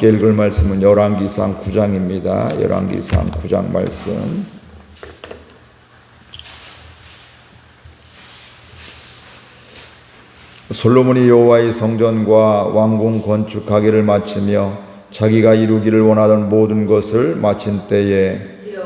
읽을 말씀은 열왕기상 9장입니다. 열왕기상 9장 말씀. 솔로몬이 여호와의 성전과 왕궁 건축하기를 마치며 자기가 이루기를 원하던 모든 것을 마친 때에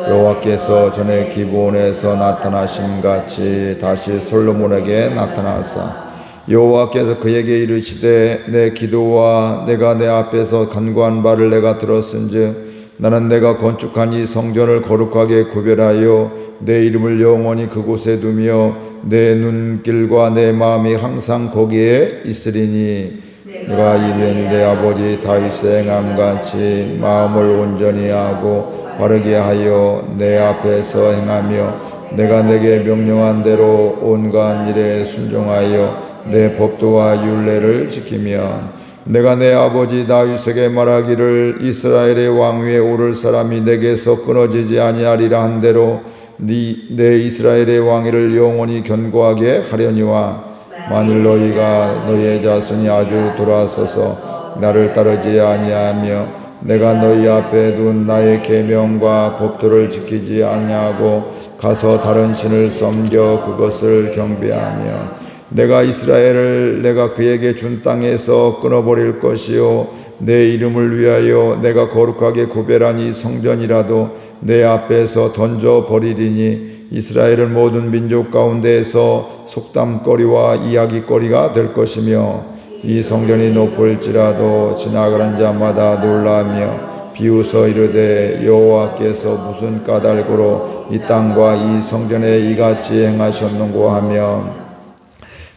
여호와께서 전에 기브온에서 나타나심 같이 다시 솔로몬에게 나타나사 여호와께서 그에게 이르시되 내 기도와 내가 내 앞에서 간구한 바를 내가 들었은즉 나는 내가 건축한 이 성전을 거룩하게 구별하여 내 이름을 영원히 그곳에 두며 내 눈길과 내 마음이 항상 거기에 있으리니 내가 이른 내 아버지 다윗의 행함같이 마음을 온전히 하고 바르게 하여 내 앞에서 행하며 내가 내게 명령한 대로 온갖 일에 순종하여 내 법도와 율례를 지키면 내가 내 아버지 다윗에게 말하기를 이스라엘의 왕 위에 오를 사람이 내게서 끊어지지 아니하리라 한 대로 내 이스라엘의 왕위를 영원히 견고하게 하려니와 만일 너희가 너희의 자손이 아주 돌아서서 나를 따르지 아니하며 내가 너희 앞에 둔 나의 계명과 법도를 지키지 아니하고 가서 다른 신을 섬겨 그것을 경배하며 내가 이스라엘을 내가 그에게 준 땅에서 끊어버릴 것이요 내 이름을 위하여 내가 거룩하게 구별한 이 성전이라도 내 앞에서 던져버리리니 이스라엘은 모든 민족 가운데에서 속담거리와 이야기거리가 될 것이며 이 성전이 높을지라도 지나가는 자마다 놀라며 비웃어 이르되 여호와께서 무슨 까닭으로 이 땅과 이 성전에 이같이 행하셨는고 하며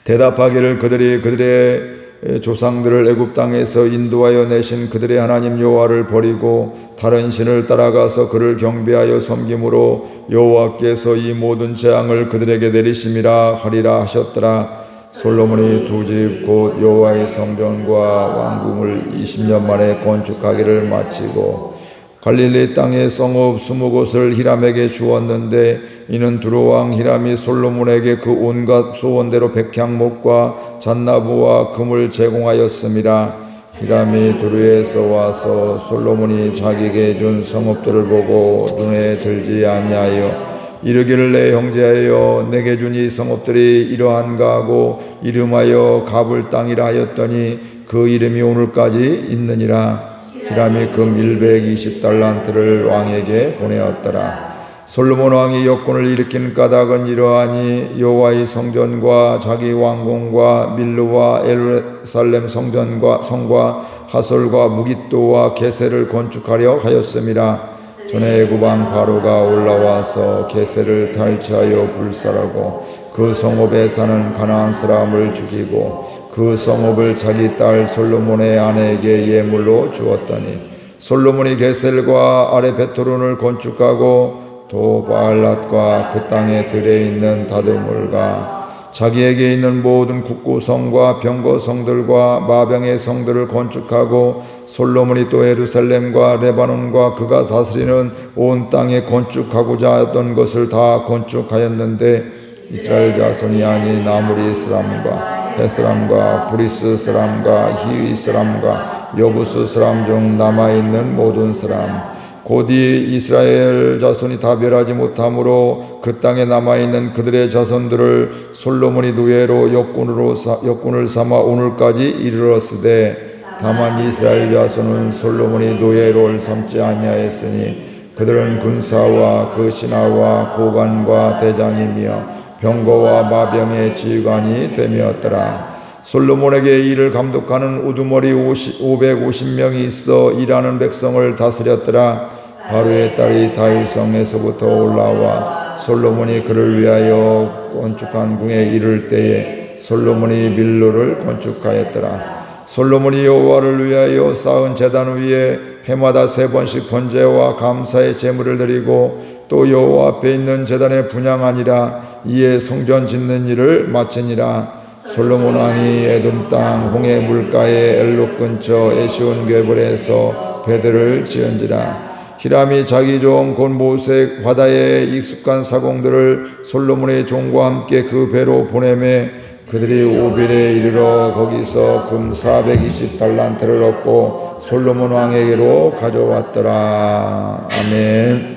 대답하기를 그들이 그들의 조상들을 애굽 땅에서 인도하여 내신 그들의 하나님 여호와를 버리고 다른 신을 따라가서 그를 경배하여 섬김으로 여호와께서 이 모든 재앙을 그들에게 내리심이라 하리라 하셨더라. 솔로몬이 두 집 곧 여호와의 성전과 왕궁을 20년 만에 건축하기를 마치고 갈릴리 땅의 성읍 20곳을 히람에게 주었는데 이는 두로왕 히람이 솔로몬에게 그 온갖 소원대로 백향목과 잣나무와 금을 제공하였습니다. 히람이 두루에서 와서 솔로몬이 자기에게 준 성읍들을 보고 눈에 들지 아니하여 이르기를 내 형제여 내게 준 이 성읍들이 이러한가 하고 이름하여 가불 땅이라 하였더니 그 이름이 오늘까지 있느니라. 히람이 금 120달란트를 왕에게 보내었더라. 솔로몬 왕이 역군을 일으킨 까닭은 이러하니 여호와의 성전과 자기 왕궁과 밀로와 예루살렘 성과 하솔과 무깃도와 게셀을 건축하려 하였음이라. 전에 애굽 왕 바로가 올라와서 게셀을 탈취하여 불살하고 그 성읍에 사는 가나안 사람을 죽이고 그 성읍을 자기 딸 솔로몬의 아내에게 예물로 주었더니 솔로몬이 게셀과 아레 베토론을 건축하고 또 바알랏과 그 땅에 들에 있는 다드물과 자기에게 있는 모든 국고성과 병거성들과 마병의 성들을 건축하고 솔로몬이 또 예루살렘과 레바논과 그가 다스리는 온 땅에 건축하고자 하였던 것을 다 건축하였는데 이스라엘 자손이 아닌 아모리 사람과 헷 사람과 브리스 사람과 히위 사람과 여부스 사람 중 남아있는 모든 사람 곧 이 이스라엘 자손이 다 멸하지 못하므로 그 땅에 남아있는 그들의 자손들을 솔로몬이 노예로 역군을 삼아 오늘까지 이르렀으되 다만 이스라엘 자손은 솔로몬이 노예로 삼지 아니하였으니 그들은 군사와 그 신하와 고관과 대장이며 병거와 마병의 지휘관이 되었더라. 솔로몬에게 이를 감독하는 우두머리 550명이 있어 일하는 백성을 다스렸더라. 바로의 딸이 다윗성에서부터 올라와 솔로몬이 그를 위하여 건축한 궁에 이를 때에 솔로몬이 밀로를 건축하였더라. 솔로몬이 여호와를 위하여 쌓은 제단 위에 해마다 3번씩 번제와 감사의 제물을 드리고 또 여호와 앞에 있는 제단에 분향하니라. 이에 성전 짓는 일을 마치니라. 솔로몬 왕이 에돔 땅 홍해 물가의 엘록 근처 에시온 궤벌에서 배들을 지은지라. 히람이 자기 종 곧 모색 바다에 익숙한 사공들을 솔로몬의 종과 함께 그 배로 보내매 그들이 오빌에 이르러 거기서 금 420달란트를 얻고 솔로몬 왕에게로 가져왔더라. 아멘.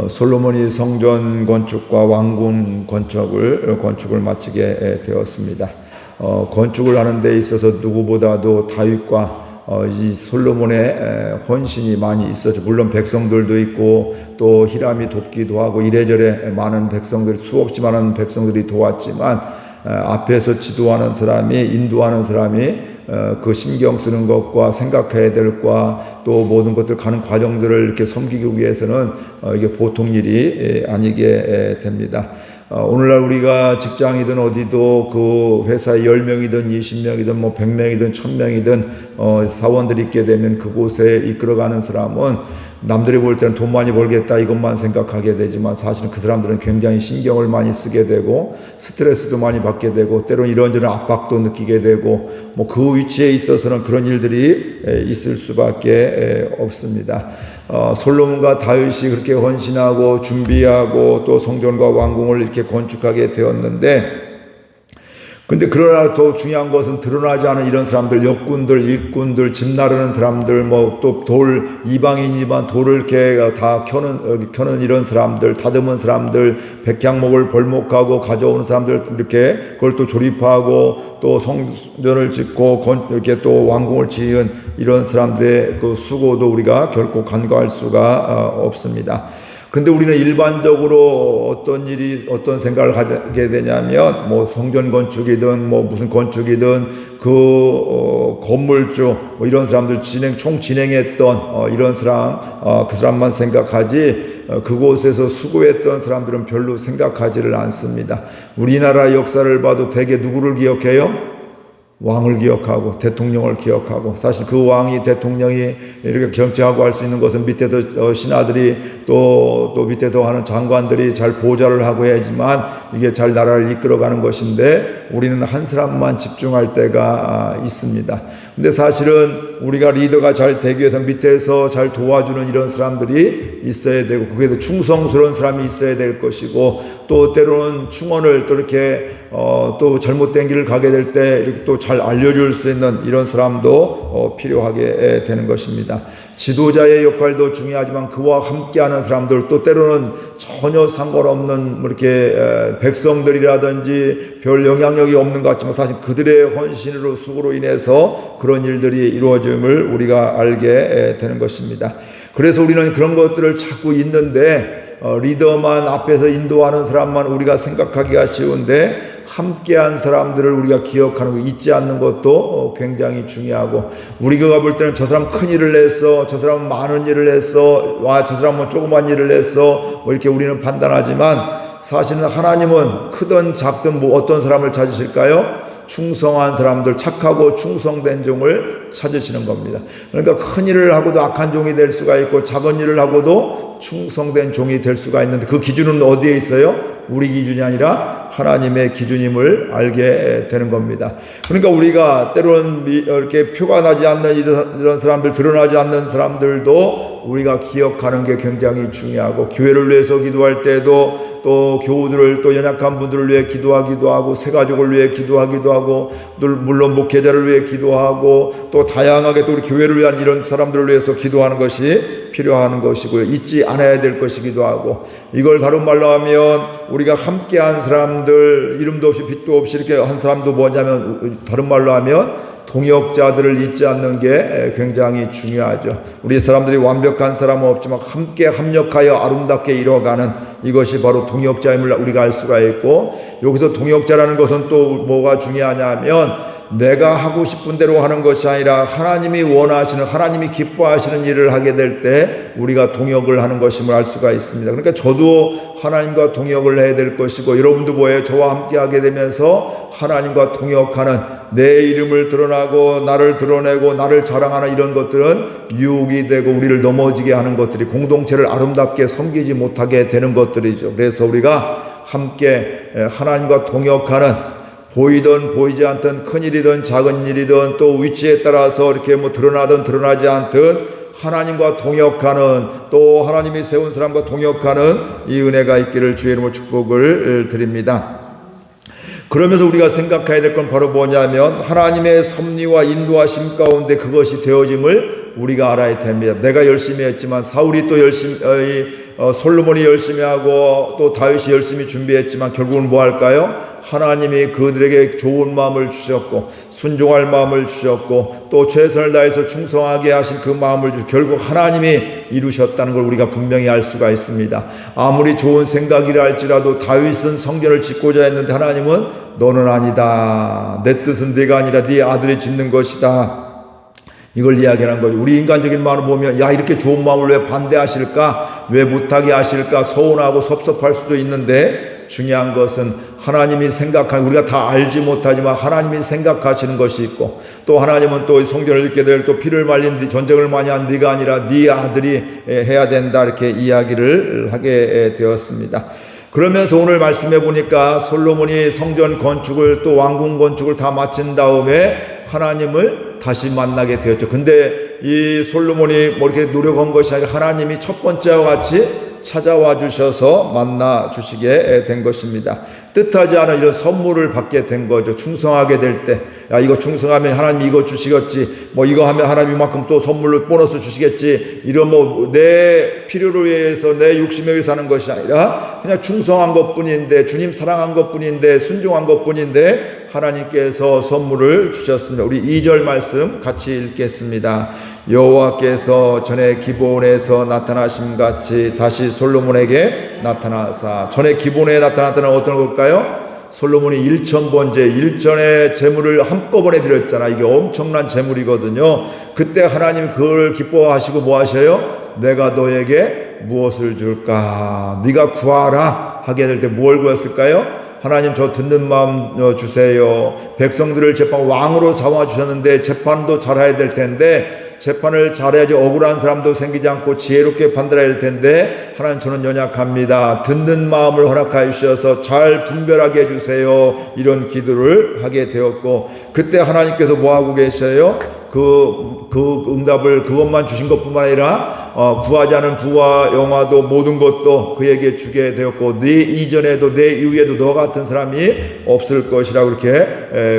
솔로몬이 성전 건축과 왕궁 건축을 마치게 되었습니다. 건축을 하는 데 있어서 누구보다도 다윗과 이 솔로몬의 헌신이 많이 있었죠. 물론 백성들도 있고 또 히람이 돕기도 하고 이래저래 많은 백성들, 수없이 많은 백성들이 도왔지만 앞에서 지도하는 사람이, 인도하는 사람이 그 신경 쓰는 것과 생각해야 될 것과 또 모든 것들 가는 과정들을 이렇게 섬기기 위해서는 이게 보통 일이 아니게 됩니다. 오늘날 우리가 직장이든 어디도 그 회사에 10명이든 20명이든 뭐 100명이든 1000명이든 사원들이 있게 되면 그곳에 이끌어가는 사람은 남들이 볼 때는 돈 많이 벌겠다 이것만 생각하게 되지만 사실은 그 사람들은 굉장히 신경을 많이 쓰게 되고 스트레스도 많이 받게 되고 때로는 이런저런 압박도 느끼게 되고 뭐 그 위치에 있어서는 그런 일들이 있을 수밖에 없습니다. 솔로몬과 다윗이 그렇게 헌신하고 준비하고 또 성전과 왕궁을 이렇게 건축하게 되었는데 근데 그러나 더 중요한 것은 드러나지 않은 이런 사람들, 역군들, 일꾼들, 집 나르는 사람들, 뭐 또 이방인이지만 돌을 이렇게 다 켜는 이런 사람들, 다듬은 사람들, 백향목을 벌목하고 가져오는 사람들 이렇게 그걸 또 조립하고 또 성전을 짓고 이렇게 또 왕궁을 지은 이런 사람들의 그 수고도 우리가 결코 간과할 수가 없습니다. 근데 우리는 일반적으로 어떤 생각을 하게 되냐면, 뭐 성전 건축이든, 뭐 무슨 건축이든, 건물주, 뭐 이런 사람들 진행했던, 이런 사람, 그 사람만 생각하지, 그곳에서 수고했던 사람들은 별로 생각하지를 않습니다. 우리나라 역사를 봐도 대개 누구를 기억해요? 왕을 기억하고 대통령을 기억하고 사실 그 왕이 대통령이 이렇게 정치하고 할 수 있는 것은 밑에서 신하들이 또 밑에서 하는 장관들이 잘 보좌를 하고 해야지만 이게 잘 나라를 이끌어가는 것인데 우리는 한 사람만 집중할 때가 있습니다. 근데 사실은 우리가 리더가 잘 되기 위해서 밑에서 잘 도와주는 이런 사람들이 있어야 되고 그게 충성스러운 사람이 있어야 될 것이고 또 때로는 충언을 또 이렇게 또 잘못된 길을 가게 될 때 이렇게 또 잘 알려줄 수 있는 이런 사람도 필요하게 되는 것입니다. 지도자의 역할도 중요하지만 그와 함께하는 사람들 또 때로는 전혀 상관없는 이렇게 백성들이라든지 별 영향력이 없는 것 같지만 사실 그들의 헌신으로 수고로 인해서 그런 일들이 이루어짐을 우리가 알게 되는 것입니다. 그래서 우리는 그런 것들을 찾고 있는데 리더만 앞에서 인도하는 사람만 우리가 생각하기가 쉬운데 함께한 사람들을 우리가 기억하는 거 잊지 않는 것도 굉장히 중요하고 우리가 볼 때는 저 사람 큰 일을 했어, 저 사람은 많은 일을 했어, 저 사람은 조그만 일을 했어 뭐 이렇게 우리는 판단하지만 사실은 하나님은 크든 작든 뭐 어떤 사람을 찾으실까요? 충성한 사람들, 착하고 충성된 종을 찾으시는 겁니다. 그러니까 큰 일을 하고도 악한 종이 될 수가 있고 작은 일을 하고도 충성된 종이 될 수가 있는데 그 기준은 어디에 있어요? 우리 기준이 아니라 하나님의 기준임을 알게 되는 겁니다. 그러니까 우리가 때로는 이렇게 표가 나지 않는 이런 사람들, 드러나지 않는 사람들도 우리가 기억하는 게 굉장히 중요하고 교회를 위해서 기도할 때도 또 교우들을 또 연약한 분들을 위해 기도하기도 하고 새가족을 위해 기도하기도 하고 물론 목회자를 위해 기도하고 또 다양하게 또 우리 교회를 위한 이런 사람들을 위해서 기도하는 것이 필요한 것이고요. 잊지 않아야 될 것이기도 하고 이걸 다른 말로 하면 우리가 함께한 사람들 이름도 없이 빛도 없이 이렇게 한 사람도 뭐냐면 다른 말로 하면 동역자들을 잊지 않는 게 굉장히 중요하죠. 우리 사람들이 완벽한 사람은 없지만 함께 합력하여 아름답게 이뤄가는 이것이 바로 동역자임을 우리가 알 수가 있고 여기서 동역자라는 것은 또 뭐가 중요하냐면 내가 하고 싶은 대로 하는 것이 아니라 하나님이 원하시는 하나님이 기뻐하시는 일을 하게 될 때 우리가 동역을 하는 것임을 알 수가 있습니다. 그러니까 저도 하나님과 동역을 해야 될 것이고 여러분도 뭐예요? 저와 함께 하게 되면서 하나님과 동역하는 내 이름을 드러나고 나를 드러내고 나를 자랑하는 이런 것들은 유혹이 되고 우리를 넘어지게 하는 것들이 공동체를 아름답게 섬기지 못하게 되는 것들이죠. 그래서 우리가 함께 하나님과 동역하는 보이든 보이지 않든 큰 일이든 작은 일이든 또 위치에 따라서 이렇게 뭐 드러나든 드러나지 않든 하나님과 동역하는 또 하나님이 세운 사람과 동역하는 이 은혜가 있기를 주의 이름으로 축복을 드립니다. 그러면서 우리가 생각해야 될 건 바로 뭐냐면 하나님의 섭리와 인도하심 가운데 그것이 되어짐을 우리가 알아야 됩니다. 내가 열심히 했지만 사울이 또 열심히 솔로몬이 열심히 하고 또 다윗이 열심히 준비했지만 결국은 뭐 할까요? 하나님이 그들에게 좋은 마음을 주셨고 순종할 마음을 주셨고 또 최선을 다해서 충성하게 하신 그 마음을 결국 하나님이 이루셨다는 걸 우리가 분명히 알 수가 있습니다. 아무리 좋은 생각이라 할지라도 다윗은 성전을 짓고자 했는데 하나님은 너는 아니다. 내 뜻은 네가 아니라 네 아들이 짓는 것이다. 이걸 이야기하는 거죠. 우리 인간적인 마음을 보면 야 이렇게 좋은 마음을 왜 반대하실까? 왜 못하게 하실까? 서운하고 섭섭할 수도 있는데 중요한 것은 하나님이 생각하는 우리가 다 알지 못하지만 하나님이 생각하시는 것이 있고 또 하나님은 또 성전을 짓게 될 또 피를 말린 전쟁을 많이 한 네가 아니라 네 아들이 해야 된다 이렇게 이야기를 하게 되었습니다. 그러면서 오늘 말씀해 보니까 솔로몬이 성전 건축을 또 왕궁 건축을 다 마친 다음에 하나님을 다시 만나게 되었죠. 근데 이 솔로몬이 뭐 이렇게 노력한 것이 아니라 하나님이 첫 번째와 같이 찾아와 주셔서 만나 주시게 된 것입니다. 뜻하지 않은 이런 선물을 받게 된 거죠. 충성하게 될 때, 야 이거 충성하면 하나님이 이거 주시겠지, 뭐 이거 하면 하나님 이만큼 또 선물로 보너스 주시겠지, 이런 뭐 내 필요를 위해서 내 욕심에 의해서 하는 것이 아니라 그냥 충성한 것뿐인데, 주님 사랑한 것뿐인데, 순종한 것뿐인데 하나님께서 선물을 주셨습니다. 우리 2절 말씀 같이 읽겠습니다. 여호와께서 전에 기브온에서 나타나심 같이 다시 솔로몬에게 나타나사. 전에 기브온에 나타났다는 어떤 걸까요? 솔로몬이 1,000번째 1전의 재물을 한꺼번에 드렸잖아. 이게 엄청난 재물이거든요. 그때 하나님 그걸 기뻐하시고 뭐 하셔요? 내가 너에게 무엇을 줄까? 네가 구하라 하게 될 때 뭘 구했을까요? 하나님 저 듣는 마음 주세요. 백성들을 재판 왕으로 잡아 주셨는데 재판도 잘해야 될 텐데 재판을 잘해야지 억울한 사람도 생기지 않고 지혜롭게 판단해야 될 텐데 하나님 저는 연약합니다. 듣는 마음을 허락하여 주셔서 잘 분별하게 해주세요. 이런 기도를 하게 되었고 그때 하나님께서 뭐하고 계셔요? 그 응답을 그것만 주신 것뿐만 아니라 구하지 않은 부와 영화도 모든 것도 그에게 주게 되었고 네 이전에도 내 이후에도 너 같은 사람이 없을 것이라고 그렇게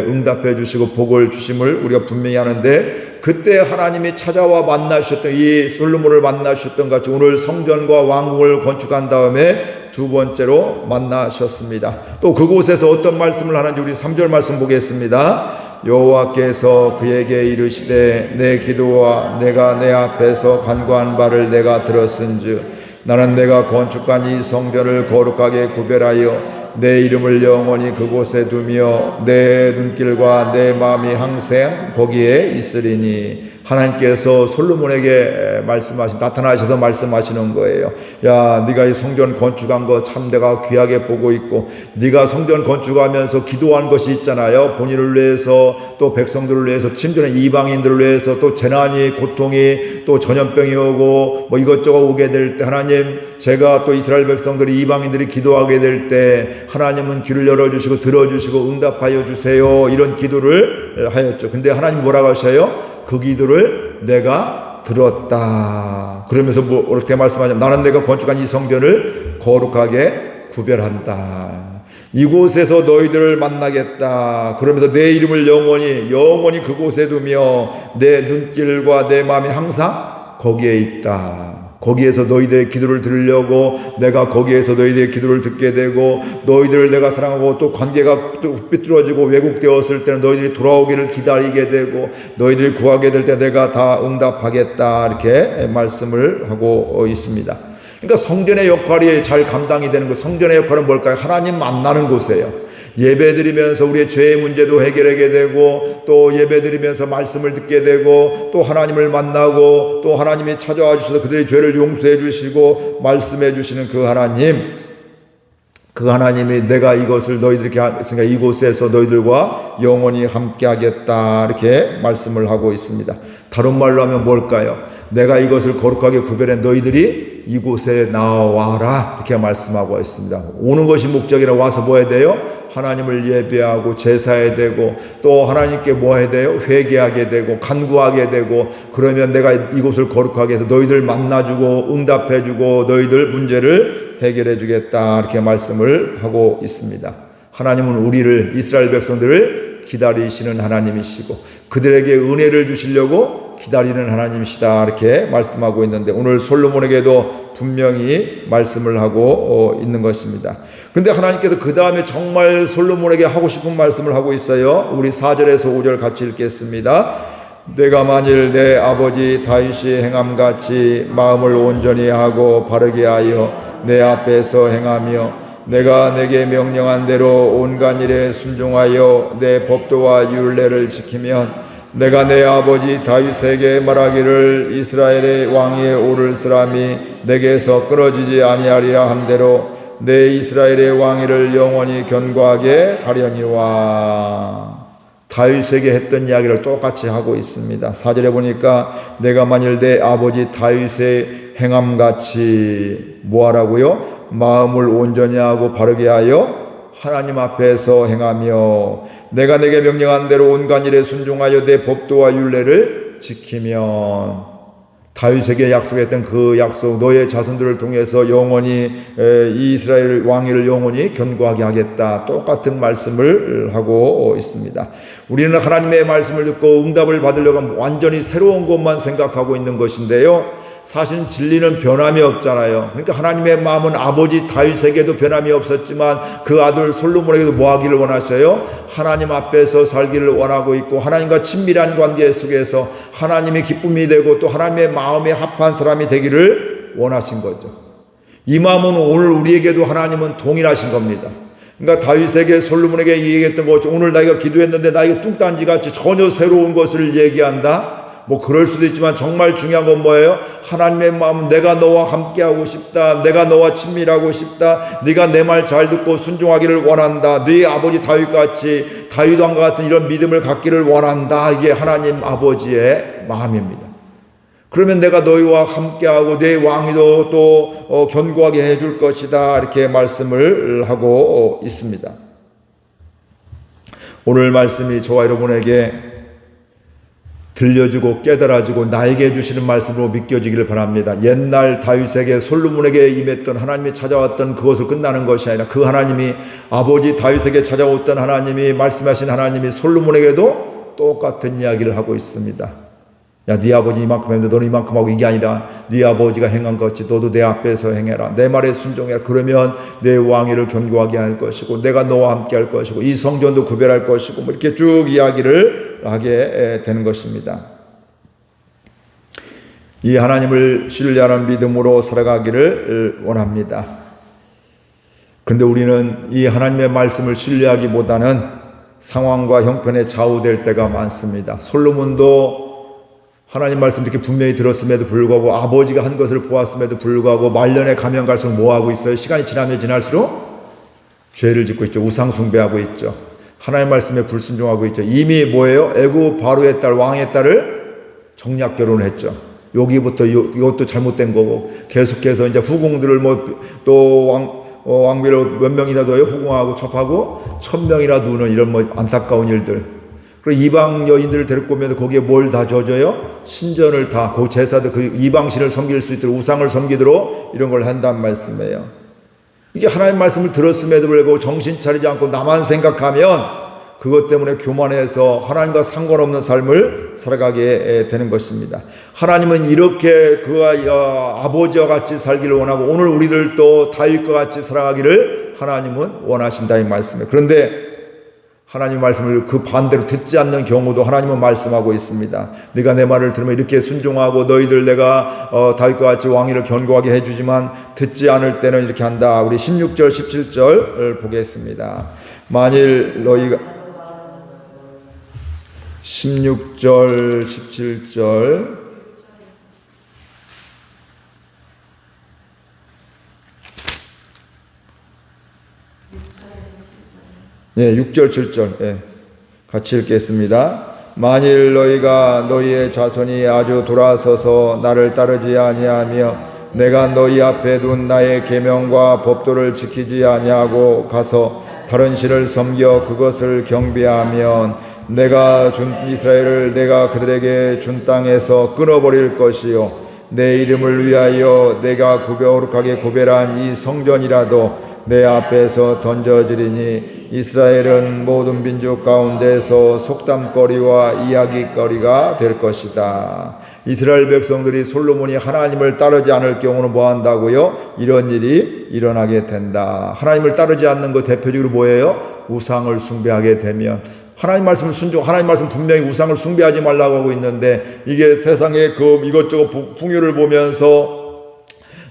응답해 주시고 복을 주심을 우리가 분명히 하는데 그때 하나님이 찾아와 만나셨던 이 솔로몬을 만나셨던 같이 오늘 성전과 왕궁을 건축한 다음에 두 번째로 만나셨습니다. 또 그곳에서 어떤 말씀을 하는지 우리 3절 말씀 보겠습니다. 여호와께서 그에게 이르시되 내 기도와 내가 내 앞에서 간구한 바를 내가 들었은즉 나는 내가 건축한 이 성전을 거룩하게 구별하여 내 이름을 영원히 그곳에 두며 내 눈길과 내 마음이 항상 거기에 있으리니. 하나님께서 솔로몬에게 나타나셔서 말씀하시는 거예요. 야, 네가 이 성전 건축한 거 참 내가 귀하게 보고 있고 네가 성전 건축하면서 기도한 것이 있잖아요. 본인을 위해서 또 백성들을 위해서 심지어는 이방인들을 위해서 또 재난이 고통이 또 전염병이 오고 뭐 이것저것 오게 될 때 하나님 제가 또 이스라엘 백성들이 이방인들이 기도하게 될 때 하나님은 귀를 열어주시고 들어주시고 응답하여 주세요. 이런 기도를 하였죠. 근데 하나님 뭐라고 하셔요? 그 기도를 내가 들었다. 그러면서 뭐 이렇게 말씀하자면 나는 내가 건축한 이 성전을 거룩하게 구별한다. 이곳에서 너희들을 만나겠다. 그러면서 내 이름을 영원히 그곳에 두며 내 눈길과 내 마음이 항상 거기에 있다. 거기에서 너희들의 기도를 들으려고 내가 거기에서 너희들의 기도를 듣게 되고 너희들을 내가 사랑하고 또 관계가 또 삐뚤어지고 왜곡되었을 때는 너희들이 돌아오기를 기다리게 되고 너희들이 구하게 될 때 내가 다 응답하겠다 이렇게 말씀을 하고 있습니다. 그러니까 성전의 역할이 잘 감당이 되는 것. 성전의 역할은 뭘까요? 하나님 만나는 곳이에요. 예배드리면서 우리의 죄의 문제도 해결하게 되고 또 예배드리면서 말씀을 듣게 되고 또 하나님을 만나고 또 하나님이 찾아와 주셔서 그들의 죄를 용서해 주시고 말씀해 주시는 그 하나님이 내가 이것을 너희들에게 했으니까 이곳에서 너희들과 영원히 함께 하겠다 이렇게 말씀을 하고 있습니다. 다른 말로 하면 뭘까요? 내가 이것을 거룩하게 구별해 너희들이 이곳에 나와라 이렇게 말씀하고 있습니다. 오는 것이 목적이라 와서 뭐 해야 돼요? 하나님을 예배하고 제사해야 되고 또 하나님께 뭐 해야 돼요? 회개하게 되고 간구하게 되고 그러면 내가 이곳을 거룩하게 해서 너희들 만나주고 응답해주고 너희들 문제를 해결해 주겠다 이렇게 말씀을 하고 있습니다. 하나님은 우리를, 이스라엘 백성들을 기다리시는 하나님이시고 그들에게 은혜를 주시려고 기다리는 하나님이시다, 이렇게 말씀하고 있는데, 오늘 솔로몬에게도 분명히 말씀을 하고 있는 것입니다. 그런데 하나님께서 그 다음에 정말 솔로몬에게 하고 싶은 말씀을 하고 있어요. 우리 4절에서 5절 같이 읽겠습니다. 내가 만일 내 아버지 다윗이 행함같이 마음을 온전히 하고 바르게 하여 내 앞에서 행하며 내가 내게 명령한 대로 온갖 일에 순종하여 내 법도와 율례를 지키면 내가 내 아버지 다윗에게 말하기를 이스라엘의 왕위에 오를 사람이 내게서 끊어지지 아니하리라 한 대로 내 이스라엘의 왕위를 영원히 견고하게 하려니와. 다윗에게 했던 이야기를 똑같이 하고 있습니다. 4절에 보니까 내가 만일 내 아버지 다윗의 행함같이 뭐하라고요? 마음을 온전히 하고 바르게 하여 하나님 앞에서 행하며 내가 내게 명령한 대로 온갖 일에 순종하여 내 법도와 율례를 지키면, 다윗에게 약속했던 그 약속, 너의 자손들을 통해서 영원히 이 이스라엘 왕위를 영원히 견고하게 하겠다, 똑같은 말씀을 하고 있습니다. 우리는 하나님의 말씀을 듣고 응답을 받으려고 하면 완전히 새로운 것만 생각하고 있는 것인데요, 사실은 진리는 변함이 없잖아요. 그러니까 하나님의 마음은 아버지 다윗에게도 변함이 없었지만 그 아들 솔로몬에게도 뭐 하기를 원하셔요? 하나님 앞에서 살기를 원하고 있고 하나님과 친밀한 관계 속에서 하나님의 기쁨이 되고 또 하나님의 마음에 합한 사람이 되기를 원하신 거죠. 이 마음은 오늘 우리에게도 하나님은 동일하신 겁니다. 그러니까 다윗에게 솔로몬에게 얘기했던 거, 오늘 나이가 기도했는데 나이가 뚱딴지같이 전혀 새로운 것을 얘기한다? 뭐 그럴 수도 있지만 정말 중요한 건 뭐예요? 하나님의 마음은 내가 너와 함께하고 싶다, 내가 너와 친밀하고 싶다, 네가 내 말 잘 듣고 순종하기를 원한다, 네 아버지 다윗같이, 다윗 왕과 같은 이런 믿음을 갖기를 원한다. 이게 하나님 아버지의 마음입니다. 그러면 내가 너희와 함께하고 내 왕위도 또 견고하게 해줄 것이다, 이렇게 말씀을 하고 있습니다. 오늘 말씀이 저와 여러분에게 들려주고 깨달아지고 나에게 주시는 말씀으로 믿겨지기를 바랍니다. 옛날 다윗에게 솔로몬에게 임했던 하나님이 찾아왔던 그것으로 끝나는 것이 아니라 그 하나님이, 아버지 다윗에게 찾아왔던 하나님이, 말씀하신 하나님이 솔로몬에게도 똑같은 이야기를 하고 있습니다. 야, 네 아버지 이만큼 했는데 너는 이만큼 하고, 이게 아니라 네 아버지가 행한 것이 너도 내 앞에서 행해라, 내 말에 순종해라. 그러면 내 왕위를 견고하게 할 것이고 내가 너와 함께 할 것이고 이 성전도 구별할 것이고, 뭐 이렇게 쭉 이야기를 하게 되는 것입니다. 이 하나님을 신뢰하는 믿음으로 살아가기를 원합니다. 그런데 우리는 이 하나님의 말씀을 신뢰하기보다는 상황과 형편에 좌우될 때가 많습니다. 솔로몬도 하나님 말씀 이렇게 분명히 들었음에도 불구하고, 아버지가 한 것을 보았음에도 불구하고 말년에 가면 갈수록 뭐 하고 있어요? 시간이 지나면 지날수록 죄를 짓고 있죠. 우상 숭배하고 있죠. 하나님 말씀에 불순종하고 있죠. 이미 뭐예요? 애굽 바로의 딸, 왕의 딸을 정략 결혼했죠. 여기부터 이것도 잘못된 거고, 계속해서 이제 후궁들을 또 왕비를 몇 명이나 둬요? 후궁하고 첩하고 1000명이나 두는 이런 안타까운 일들. 그리고 이방 여인들을 데리고 오면 거기에 뭘 다 줘줘요? 신전을 다, 그 제사도 그 이방신을 섬길 수 있도록, 우상을 섬기도록 이런 걸 한다는 말씀이에요. 이게 하나님 말씀을 들었음에도 불구하고 정신 차리지 않고 나만 생각하면 그것 때문에 교만해서 하나님과 상관없는 삶을 살아가게 되는 것입니다. 하나님은 이렇게 그와 아버지와 같이 살기를 원하고 오늘 우리들도 다윗과 같이 살아가기를 하나님은 원하신다, 이 말씀이에요. 그런데 하나님 말씀을 그 반대로 듣지 않는 경우도 하나님은 말씀하고 있습니다. 네가 내 말을 들으면 이렇게 순종하고 너희들 내가 다윗과 같이 왕위를 견고하게 해주지만 듣지 않을 때는 이렇게 한다. 우리 16절 17절 보겠습니다. 만일 너희가 16절 17절 예, 6절 7절 예, 같이 읽겠습니다. 만일 너희가 너희의 자손이 아주 돌아서서 나를 따르지 아니하며 내가 너희 앞에 둔 나의 계명과 법도를 지키지 아니하고 가서 다른 신을 섬겨 그것을 경배하면 내가 준 이스라엘을 내가 그들에게 준 땅에서 끊어버릴 것이요 내 이름을 위하여 내가 거룩하게 구별한 이 성전이라도 내 앞에서 던져지리니 이스라엘은 모든 민족 가운데서 속담거리와 이야기거리가 될 것이다. 이스라엘 백성들이 솔로몬이 하나님을 따르지 않을 경우는 뭐 한다고요? 이런 일이 일어나게 된다. 하나님을 따르지 않는 것 대표적으로 뭐예요? 우상을 숭배하게 되면, 하나님 말씀을 하나님 말씀 분명히 우상을 숭배하지 말라고 하고 있는데, 이게 세상의 그 이것저것 풍요를 보면서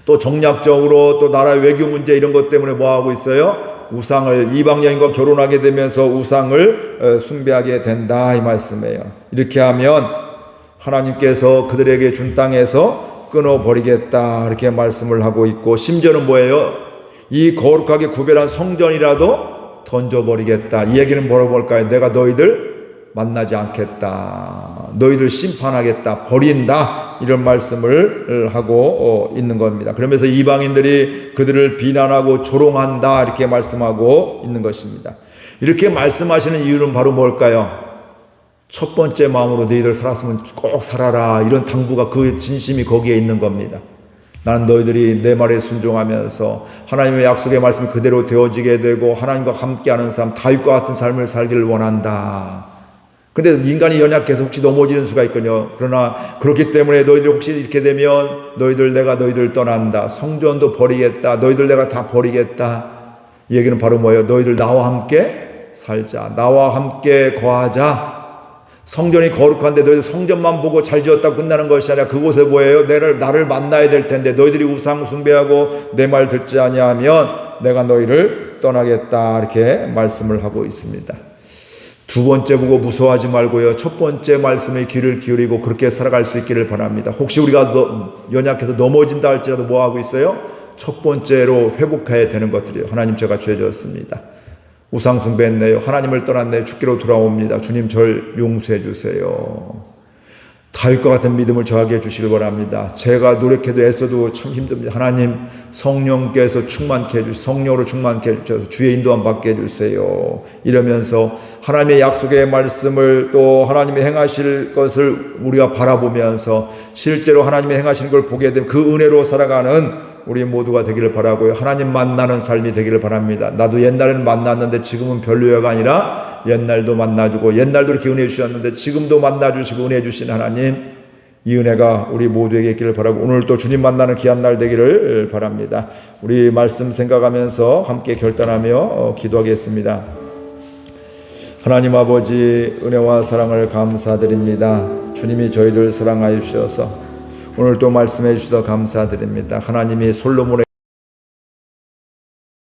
또 정략적으로 또 나라의 외교 문제 이런 것 때문에 뭐 하고 있어요? 우상을, 이방 여인과 결혼하게 되면서 우상을 숭배하게 된다, 이 말씀이에요. 이렇게 하면 하나님께서 그들에게 준 땅에서 끊어버리겠다, 이렇게 말씀을 하고 있고, 심지어는 뭐예요? 이 거룩하게 구별한 성전이라도 던져버리겠다. 이 얘기는 뭐라고 볼까요? 내가 너희들 만나지 않겠다, 너희들 심판하겠다, 버린다, 이런 말씀을 하고 있는 겁니다. 그러면서 이방인들이 그들을 비난하고 조롱한다, 이렇게 말씀하고 있는 것입니다. 이렇게 말씀하시는 이유는 바로 뭘까요? 첫 번째 마음으로 너희들 살았으면 꼭 살아라, 이런 당부가, 그 진심이 거기에 있는 겁니다. 나는 너희들이 내 말에 순종하면서 하나님의 약속의 말씀이 그대로 되어지게 되고 하나님과 함께하는 삶, 다윗과 같은 삶을 살기를 원한다. 근데 인간이 연약해서 혹시 넘어지는 수가 있거든요. 그러나 그렇기 때문에 너희들 혹시 이렇게 되면 내가 너희들 떠난다, 성전도 버리겠다, 너희들 내가 다 버리겠다. 이 얘기는 바로 뭐예요? 너희들 나와 함께 살자, 나와 함께 거하자. 성전이 거룩한데 너희들 성전만 보고 잘 지었다고 끝나는 것이 아니라 그곳에 뭐예요? 나를 만나야 될 텐데, 너희들이 우상 숭배하고 내 말 듣지 아니하면 내가 너희를 떠나겠다, 이렇게 말씀을 하고 있습니다. 두 번째 보고 무서워하지 말고요, 첫 번째 말씀에 귀를 기울이고 그렇게 살아갈 수 있기를 바랍니다. 혹시 우리가 연약해서 넘어진다 할지라도 뭐 하고 있어요? 첫 번째로 회복해야 되는 것들이요. 하나님, 제가 죄 지었습니다. 우상 숭배했네요. 하나님을 떠났네요. 죽기로 돌아옵니다. 주님, 절 용서해 주세요. 다윗과 같은 믿음을 저하게 해주시길 바랍니다. 제가 노력해도 애써도 참 힘듭니다. 하나님, 성령께서 충만케 해주시고 성령으로 충만케 해주셔서 주의 인도함 받게 해주세요. 이러면서 하나님의 약속의 말씀을, 또 하나님이 행하실 것을 우리가 바라보면서 실제로 하나님이 행하시는 걸 보게 되면 그 은혜로 살아가는 우리 모두가 되기를 바라고요. 하나님 만나는 삶이 되기를 바랍니다. 나도 옛날에는 만났는데 지금은 별로야가 아니라 옛날도 만나주고, 옛날도 이렇게 은혜 주셨는데 지금도 만나주시고 은혜 주신 하나님, 이 은혜가 우리 모두에게 있기를 바라고, 오늘 또 주님 만나는 귀한 날 되기를 바랍니다. 우리 말씀 생각하면서 함께 결단하며 기도하겠습니다. 하나님 아버지, 은혜와 사랑을 감사드립니다. 주님이 저희를 사랑하여 주셔서 오늘 또 말씀해 주셔서 감사드립니다. 하나님이 솔로몬의